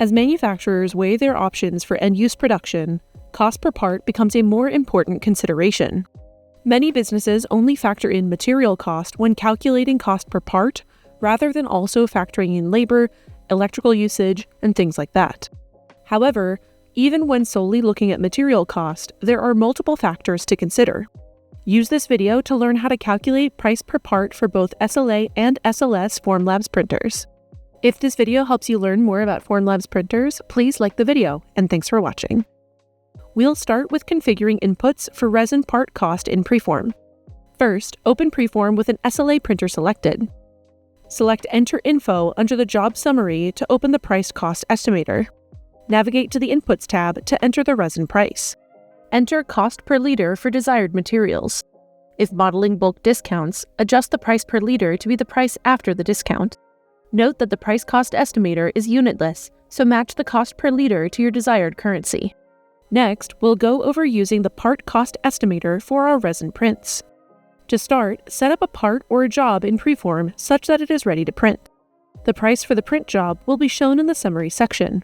As manufacturers weigh their options for end-use production, cost per part becomes a more important consideration. Many businesses only factor in material cost when calculating cost per part, rather than also factoring in labor, electrical usage, and things like that. However, even when solely looking at material cost, there are multiple factors to consider. Use this video to learn how to calculate price per part for both SLA and SLS Formlabs printers. If this video helps you learn more about Formlabs printers, please like the video, and thanks for watching. We'll start with configuring inputs for resin part cost in Preform. First, open Preform with an SLA printer selected. Select Enter Info under the job summary to open the price cost estimator. Navigate to the Inputs tab to enter the resin price. Enter cost per liter for desired materials. If modeling bulk discounts, adjust the price per liter to be the price after the discount. Note that the price cost estimator is unitless, so match the cost per liter to your desired currency. Next, we'll go over using the part cost estimator for our resin prints. To start, set up a part or a job in Preform such that it is ready to print. The price for the print job will be shown in the summary section.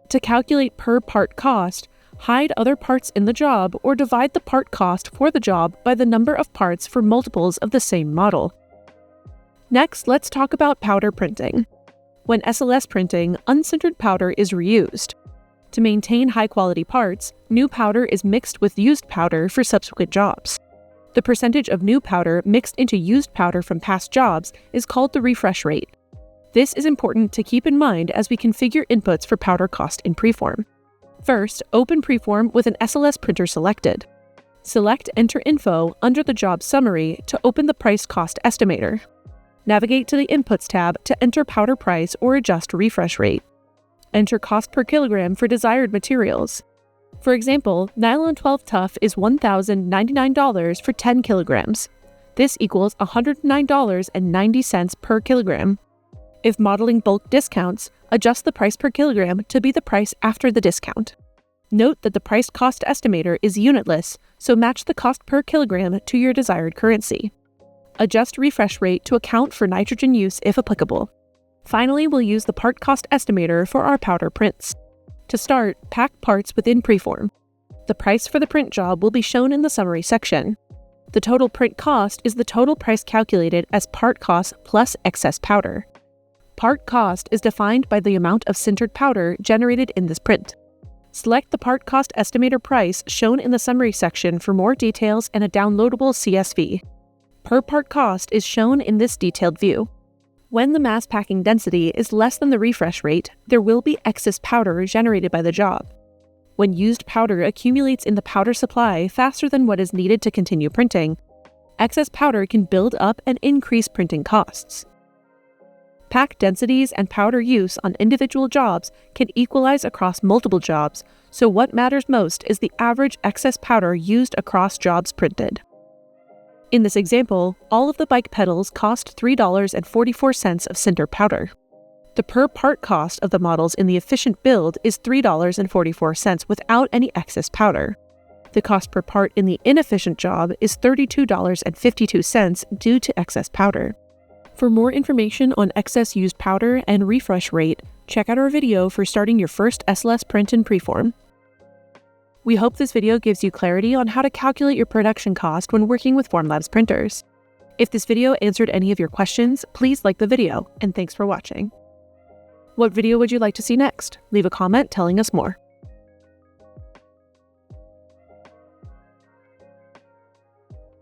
To calculate per part cost, hide other parts in the job or divide the part cost for the job by the number of parts for multiples of the same model. Next, let's talk about powder printing. When SLS printing, unsintered powder is reused. To maintain high-quality parts, new powder is mixed with used powder for subsequent jobs. The percentage of new powder mixed into used powder from past jobs is called the refresh rate. This is important to keep in mind as we configure inputs for powder cost in Preform. First, open Preform with an SLS printer selected. Select Enter Info under the job summary to open the price cost estimator. Navigate to the Inputs tab to enter powder price or adjust refresh rate. Enter cost per kilogram for desired materials. For example, nylon 12 tough is $1,099 for 10 kilograms. This equals $109.90 per kilogram. If modeling bulk discounts, adjust the price per kilogram to be the price after the discount. Note that the price cost estimator is unitless, so match the cost per kilogram to your desired currency. Adjust refresh rate to account for nitrogen use if applicable. Finally, we'll use the part cost estimator for our powder prints. To start, pack parts within Preform. The price for the print job will be shown in the summary section. The total print cost is the total price calculated as part cost plus excess powder. Part cost is defined by the amount of sintered powder generated in this print. Select the part cost estimator price shown in the summary section for more details and a downloadable CSV. Per part cost is shown in this detailed view. When the mass packing density is less than the refresh rate, there will be excess powder generated by the job. When used powder accumulates in the powder supply faster than what is needed to continue printing, excess powder can build up and increase printing costs. Pack densities and powder use on individual jobs can equalize across multiple jobs, so what matters most is the average excess powder used across jobs printed. In this example, all of the bike pedals cost $3.44 of sinter powder. The per part cost of the models in the efficient build is $3.44 without any excess powder. The cost per part in the inefficient job is $32.52 due to excess powder. For more information on excess used powder and refresh rate, check out our video for starting your first SLS print in Preform. We hope this video gives you clarity on how to calculate your production cost when working with Formlabs printers. If this video answered any of your questions, please like the video, and thanks for watching. What video would you like to see next? Leave a comment telling us more.